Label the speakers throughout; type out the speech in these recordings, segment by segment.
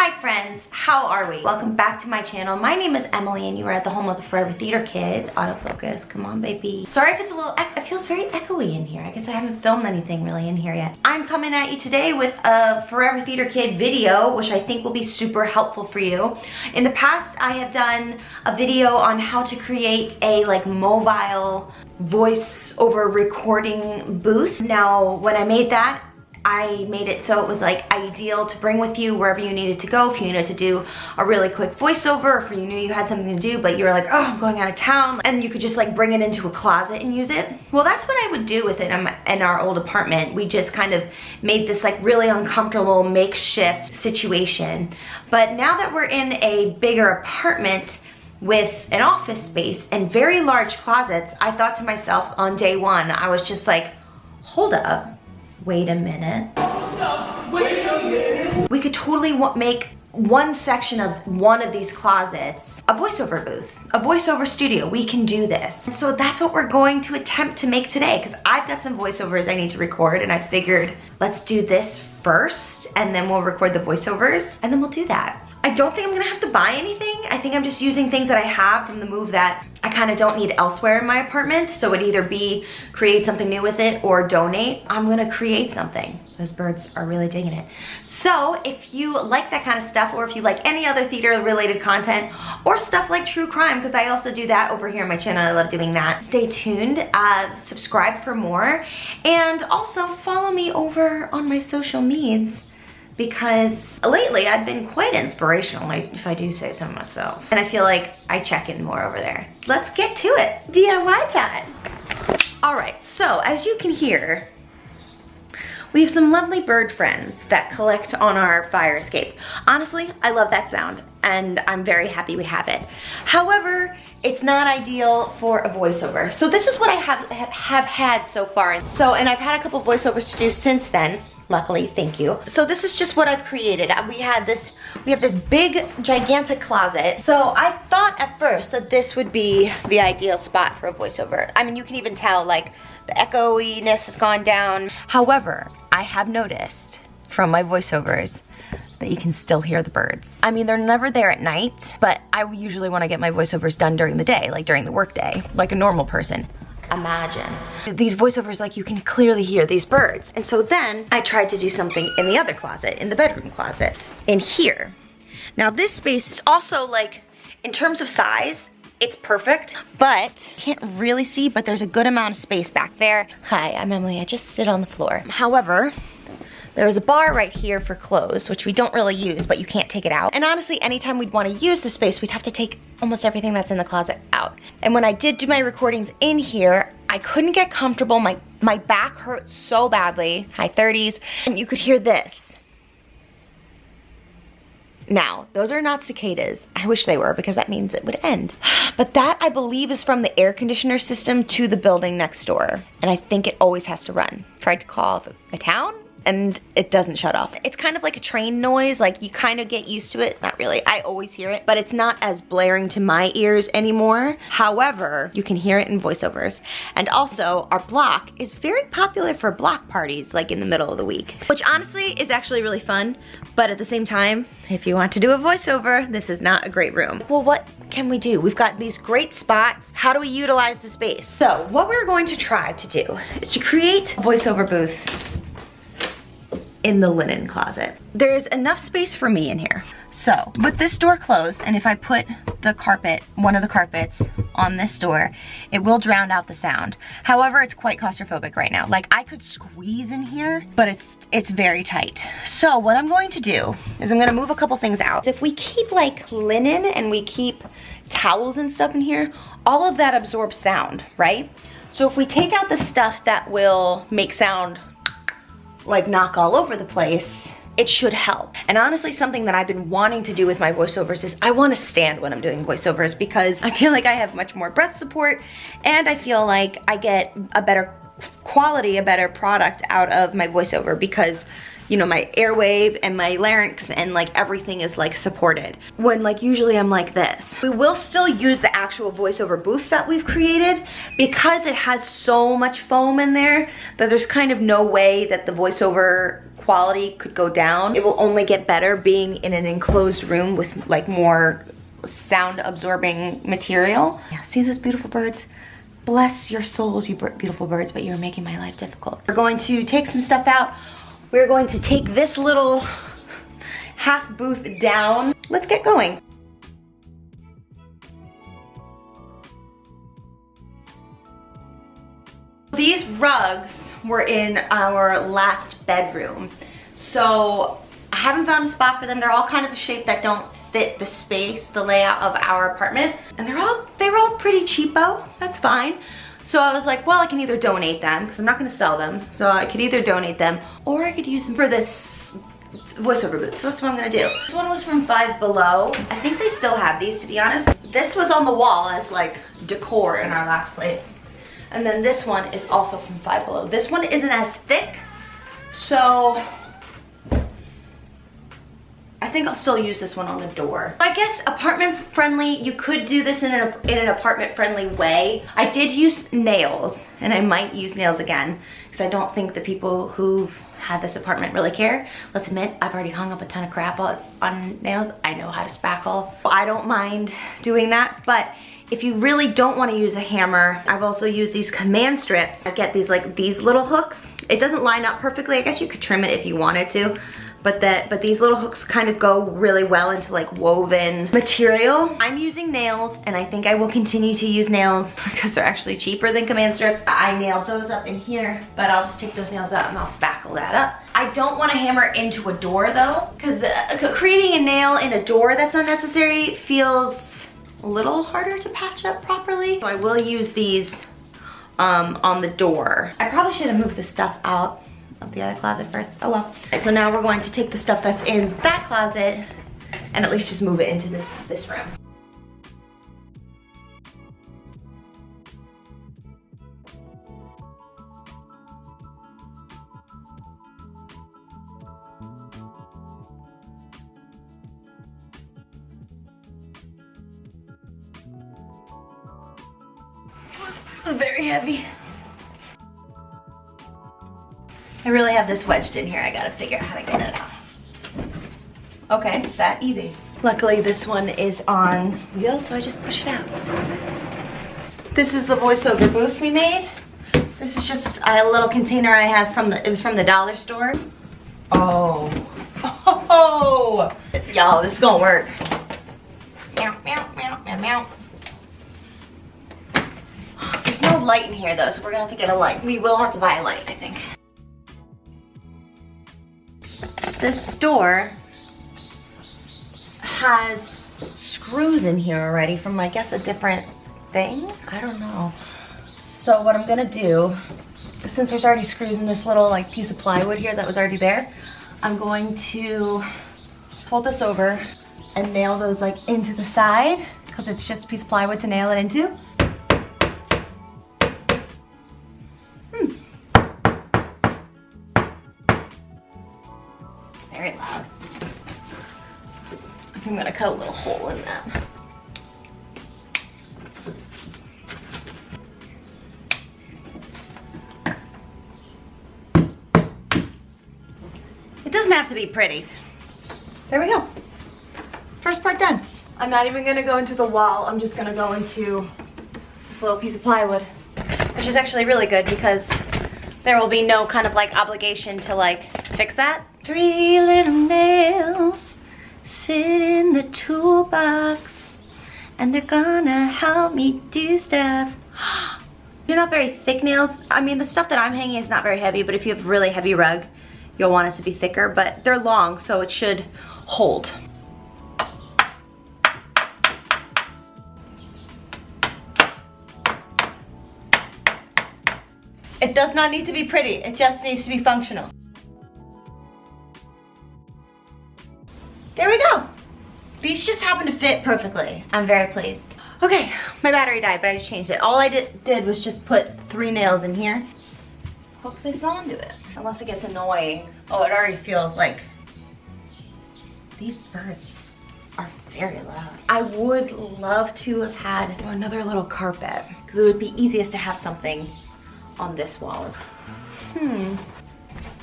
Speaker 1: Hi friends, how are we? Welcome back to my channel. My name is Emily and you are at the home of the Forever Theater Kid. Autofocus, come on baby. Sorry if it's a little, it feels very echoey in here. I guess I haven't filmed anything really in here yet. I'm coming at you today with a Forever Theater Kid video, which I think will be super helpful for you. In the past, I have done a video on how to create a mobile voice-over recording booth. Now, when I made that, I made it so it was ideal to bring with you wherever you needed to go. If you needed to do a really quick voiceover, or if you knew you had something to do but you were like, oh, I'm going out of town, and you could just bring it into a closet and use it. Well, that's what I would do with it in our old apartment. We just kind of made this really uncomfortable makeshift situation. But now that we're in a bigger apartment with an office space and very large closets, I thought to myself on day one, I was just like, hold up. Wait a minute. Wait a minute. We could totally make one section of one of these closets a voiceover booth, a voiceover studio. We can do this. And so that's what we're going to attempt to make today, because I've got some voiceovers I need to record, and I figured let's do this first and then we'll record the voiceovers and then we'll do that. I don't think I'm gonna have to buy anything. I think I'm just using things that I have from the move that I kind of don't need elsewhere in my apartment. So it'd either be create something new with it or donate. I'm gonna create something. Those birds are really digging it. So if you like that kind of stuff, or if you like any other theater related content or stuff like true crime, because I also do that over here on my channel, I love doing that. Stay tuned, subscribe for more, and also follow me over on my social medias, because lately I've been quite inspirational, if I do say so myself. And I feel like I check in more over there. Let's get to it. DIY time. All right, so as you can hear, we have some lovely bird friends that collect on our fire escape. Honestly, I love that sound and I'm very happy we have it. However, it's not ideal for a voiceover. So this is what I have had so far. And I've had a couple voiceovers to do since then. Luckily, thank you. So this is just what I've created. We have this big, gigantic closet. So I thought at first that this would be the ideal spot for a voiceover. I mean, you can even tell the echoiness has gone down. However, I have noticed from my voiceovers that you can still hear the birds. I mean, they're never there at night, but I usually want to get my voiceovers done during the day, during the workday, like a normal person. Imagine. These voiceovers, you can clearly hear these birds. And so then I tried to do something in the other closet, in the bedroom closet, in here. Now this space is also in terms of size, it's perfect, but can't really see, but there's a good amount of space back there. Hi, I'm Emily, I just sit on the floor. However, there's a bar right here for clothes, which we don't really use, but you can't take it out. And honestly, anytime we'd want to use the space, we'd have to take almost everything that's in the closet out. And when I did do my recordings in here, I couldn't get comfortable. My back hurt so badly, high 30s, and you could hear this. Now, those are not cicadas. I wish they were, because that means it would end. But that, I believe, is from the air conditioner system to the building next door. And I think it always has to run. Tried to call the town, and it doesn't shut off. It's kind of like a train noise, you kind of get used to it. Not really, I always hear it, but it's not as blaring to my ears anymore. However, you can hear it in voiceovers. And also, our block is very popular for block parties, in the middle of the week, which honestly is actually really fun, but at the same time, if you want to do a voiceover, this is not a great room. Well, what can we do? We've got these great spots. How do we utilize the space? So, what we're going to try to do is to create a voiceover booth in the linen closet. There's enough space for me in here. So with this door closed, and if I put the carpet, one of the carpets on this door, it will drown out the sound. However, it's quite claustrophobic right now. I could squeeze in here, but it's very tight. So what I'm going to do is I'm gonna move a couple things out. If we keep linen and we keep towels and stuff in here, all of that absorbs sound, right? So if we take out the stuff that will make sound knock all over the place, it should help. And honestly, something that I've been wanting to do with my voiceovers is I want to stand when I'm doing voiceovers, because I feel like I have much more breath support, and I feel like I get a better quality, a better product out of my voiceover, because my airwave and my larynx and everything is supported. When usually I'm like this. We will still use the actual voiceover booth that we've created, because it has so much foam in there that there's kind of no way that the voiceover quality could go down. It will only get better being in an enclosed room with like more sound absorbing material. Yeah, see those beautiful birds? Bless your souls, you beautiful birds, but you're making my life difficult. We're going to take some stuff out. We're going to take this little half booth down. Let's get going. These rugs were in our last bedroom. So I haven't found a spot for them. They're all kind of a shape that don't fit the space, the layout of our apartment. And they were all pretty cheapo, that's fine. So I was like, well, I can either donate them, because I'm not gonna sell them. So I could either donate them, or I could use them for this voiceover booth. So that's what I'm gonna do. This one was from Five Below. I think they still have these, to be honest. This was on the wall as like decor in our last place. And then this one is also from Five Below. This one isn't as thick, so I think I'll still use this one on the door. I guess apartment friendly, you could do this in an apartment friendly way. I did use nails, and I might use nails again, because I don't think the people who've had this apartment really care. Let's admit, I've already hung up a ton of crap on nails. I know how to spackle. I don't mind doing that, but if you really don't want to use a hammer, I've also used these command strips. I get these little hooks. It doesn't line up perfectly. I guess you could trim it if you wanted to, but these little hooks kind of go really well into like woven material. I'm using nails, and I think I will continue to use nails because they're actually cheaper than command strips. I nailed those up in here, but I'll just take those nails out and I'll spackle that up. I don't want to hammer into a door though, because creating a nail in a door that's unnecessary feels a little harder to patch up properly. So I will use these on the door. I probably should have moved this stuff out of the other closet first. Oh well. Right, so now we're going to take the stuff that's in that closet and at least just move it into this room. Very heavy. I really have this wedged in here. I gotta figure out how to get it off. Okay, that easy. Luckily this one is on wheels, so I just push it out. This is the voiceover booth we made. This is just a little container I have it was from the dollar store. Oh. Oh! Y'all, this is gonna work. Meow, meow, meow, meow, meow. There's no light in here though, so we're gonna have to get a light. We will have to buy a light, I think. This door has screws in here already from, I guess, a different thing. I don't know. So what I'm gonna do, since there's already screws in this little like piece of plywood here that was already there, I'm going to fold this over and nail those like into the side, because it's just a piece of plywood to nail it into. Very loud. I think I'm gonna cut a little hole in that. It doesn't have to be pretty. There we go. First part done. I'm not even gonna go into the wall. I'm just gonna go into this little piece of plywood, which is actually really good because there will be no kind of like obligation to like fix that. 3 little nails sit in the toolbox and they're gonna help me do stuff. They're not very thick nails. I mean, the stuff that I'm hanging is not very heavy, but if you have a really heavy rug, you'll want it to be thicker, but they're long, so it should hold. It does not need to be pretty, it just needs to be functional. There we go. These just happen to fit perfectly. I'm very pleased. Okay, my battery died, but I just changed it. All I did was just put 3 nails in here. Hook this onto it, unless it gets annoying. Oh, it already feels like, these birds are very loud. I would love to have had another little carpet, because it would be easiest to have something on this wall.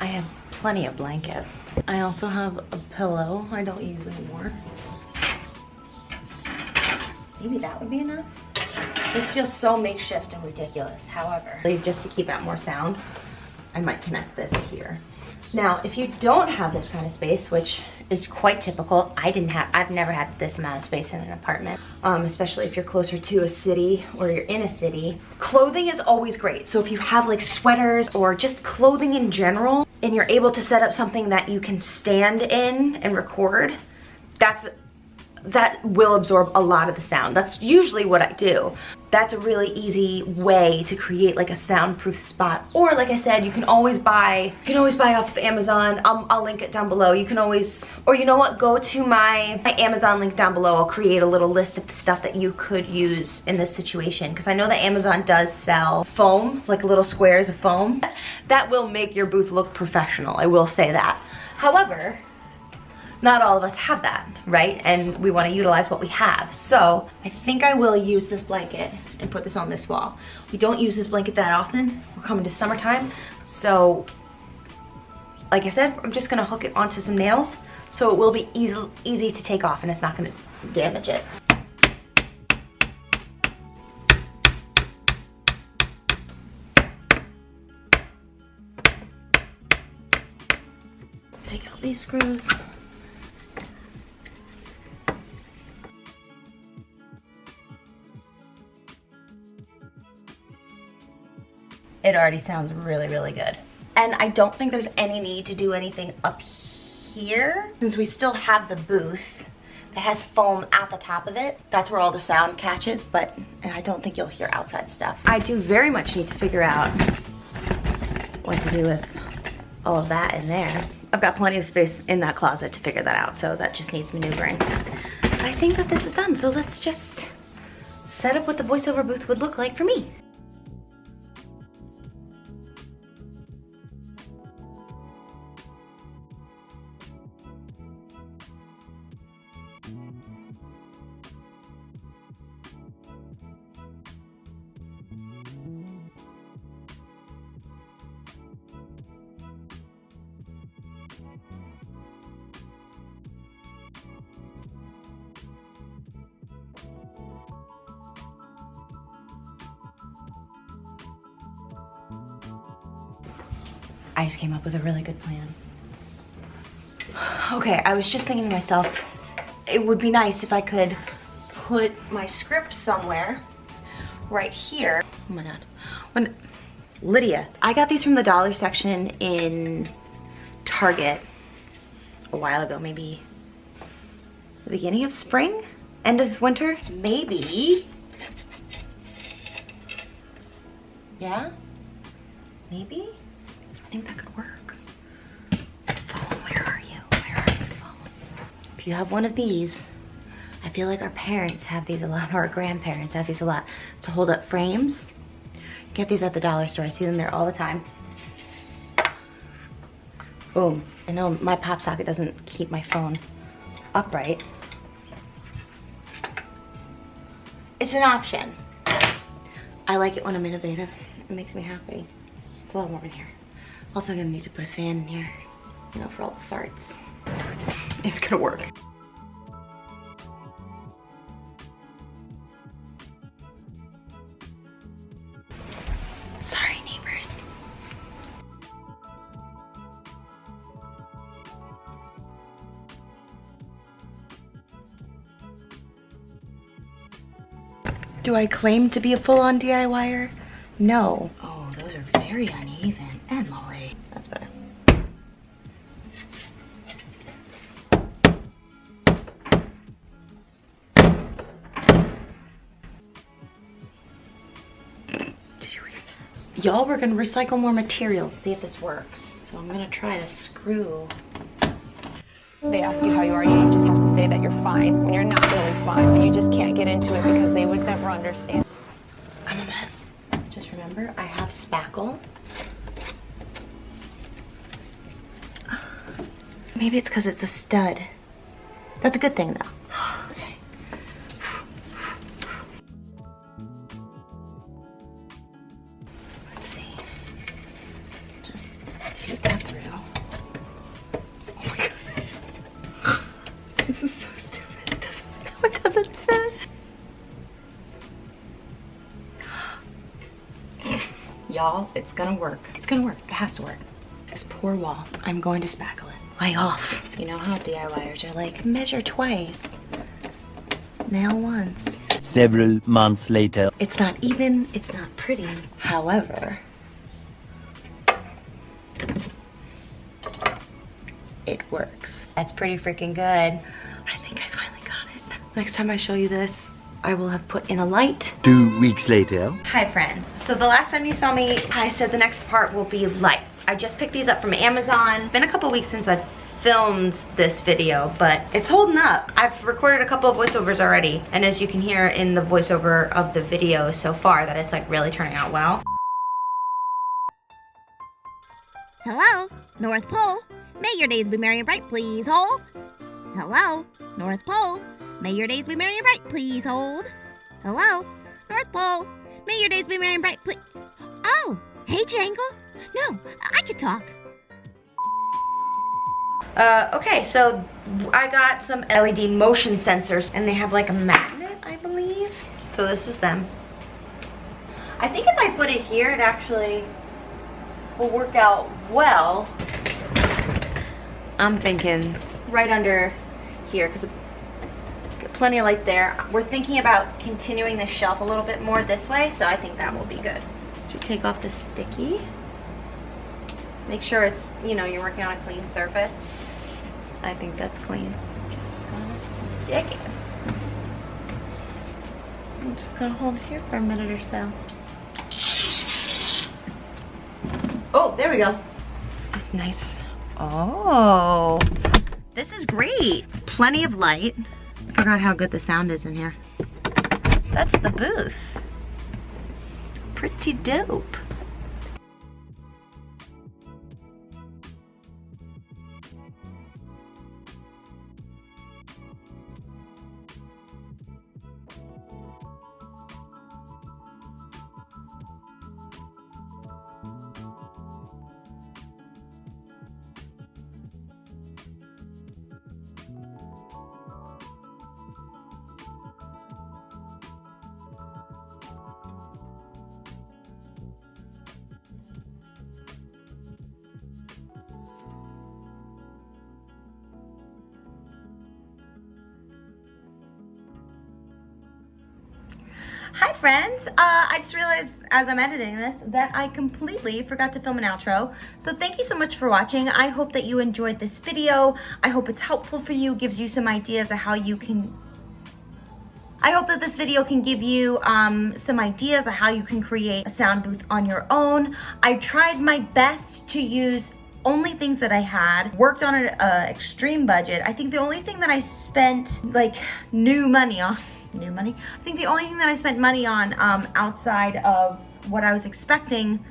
Speaker 1: I have plenty of blankets. I also have a pillow I don't use anymore. Maybe that would be enough. This feels so makeshift and ridiculous. However, just to keep out more sound, I might connect this here. Now, if you don't have this kind of space, which is quite typical, I've never had this amount of space in an apartment, especially if you're closer to a city or you're in a city. Clothing is always great. So if you have like sweaters or just clothing in general, and you're able to set up something that you can stand in and record, that will absorb a lot of the sound. That's usually what I do. That's a really easy way to create like a soundproof spot. Or like I said, you can always buy off of Amazon. I'll link it down below. You can always, or you know what, go to my Amazon link down below. I'll create a little list of the stuff that you could use in this situation. Because I know that Amazon does sell foam, like little squares of foam. That will make your booth look professional, I will say that. However, not all of us have that, right? And we want to utilize what we have. So I think I will use this blanket and put this on this wall. We don't use this blanket that often. We're coming to summertime. So like I said, I'm just gonna hook it onto some nails so it will be easy to take off and it's not gonna damage it. Take out these screws. It already sounds really, really good. And I don't think there's any need to do anything up here. Since we still have the booth that has foam at the top of it, that's where all the sound catches, but I don't think you'll hear outside stuff. I do very much need to figure out what to do with all of that in there. I've got plenty of space in that closet to figure that out, so that just needs maneuvering. But I think that this is done, so let's just set up what the voiceover booth would look like for me. I just came up with a really good plan. Okay, I was just thinking to myself, it would be nice if I could put my script somewhere right here. Oh my God. Lydia, I got these from the dollar section in Target a while ago, maybe the beginning of spring, end of winter, maybe. Yeah, maybe. I think that could work. Phone, where are you? Where are you, phone? If you have one of these, I feel like our parents have these a lot, or our grandparents have these a lot, to hold up frames. Get these at the dollar store. I see them there all the time. Boom. I know my pop socket doesn't keep my phone upright. It's an option. I like it when I'm innovative. It makes me happy. It's a lot warm in here. Also gonna need to put a fan in here, you know, for all the farts. It's gonna work. Sorry, neighbors. Do I claim to be a full-on DIYer? No. Oh, those are very uneven. Emily. That's better. Y'all, we're gonna recycle more materials, see if this works. So I'm gonna try to screw.
Speaker 2: They ask you how you are, you just have to say that you're fine when you're not really fine, but you just can't get into it because they would never understand.
Speaker 1: I'm a mess. Just remember, I have spackle. Maybe it's because it's a stud. That's a good thing though. Okay. Let's see. Just feed that through. y'all, it's gonna work. It's gonna work, it has to work. This poor wall, I'm going to spackle it. Lay off. You know how DIYers are like, measure twice, nail once.
Speaker 3: Several months later.
Speaker 1: It's not even, it's not pretty. However, it works. That's pretty freaking good. I think I finally got it. Next time I show you this, I will have put in a light.
Speaker 3: 2 weeks later.
Speaker 1: Hi friends. So the last time you saw me, I said the next part will be lights. I just picked these up from Amazon. It's been a couple weeks since I've filmed this video, but it's holding up. I've recorded a couple of voiceovers already, and as you can hear in the voiceover of the video so far, that it's like really turning out well.
Speaker 4: Hello, North Pole. May your days be merry and bright, please hold. Hello, North Pole. May your days be merry and bright, please hold. Hello, North Pole. May your days be merry and bright, please. Oh, hey Jangle. No, I can talk.
Speaker 1: Okay, so I got some LED motion sensors, and they have like a magnet, I believe. So this is them. I think if I put it here, it actually will work out well. I'm thinking right under here, because plenty of light there. We're thinking about continuing the shelf a little bit more this way, so I think that will be good. So take off the sticky. Make sure it's, you know, you're working on a clean surface. I think that's clean. Just gonna stick it. I'm just gonna hold it here for a minute or so. Oh, there we go. It's nice. Oh, this is great. Plenty of light. Forgot how good the sound is in here. That's the booth. Pretty dope. Hi friends, I just realized as I'm editing this that I completely forgot to film an outro. So thank you so much for watching. I hope that you enjoyed this video. I hope it's helpful for you, gives you some ideas of how you can... I hope that this video can give you some ideas of how you can create a sound booth on your own. I tried my best to use only things that I had, worked on an extreme budget. I think the only thing that I spent like new money on, I think the only thing that I spent money on outside of what I was expecting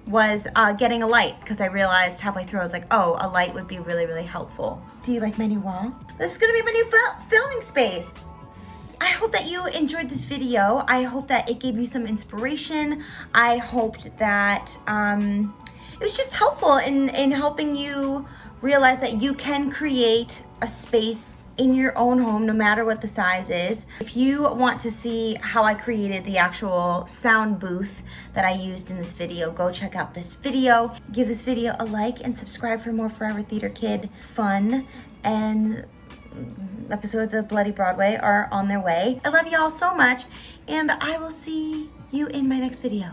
Speaker 1: was getting a light, because I realized halfway through I was like, oh, a light would be really, really helpful. Do you like my new wall? This is gonna be my new filming space. I hope that you enjoyed this video. I hope that it gave you some inspiration. I hoped that it was just helpful in helping you realize that you can create a space in your own home, no matter what the size is. If you want to see how I created the actual sound booth that I used in this video, go check out this video. Give this video a like and subscribe for more Forever Theater Kid fun, and episodes of Bloody Broadway are on their way. I love you all so much, and I will see you in my next video.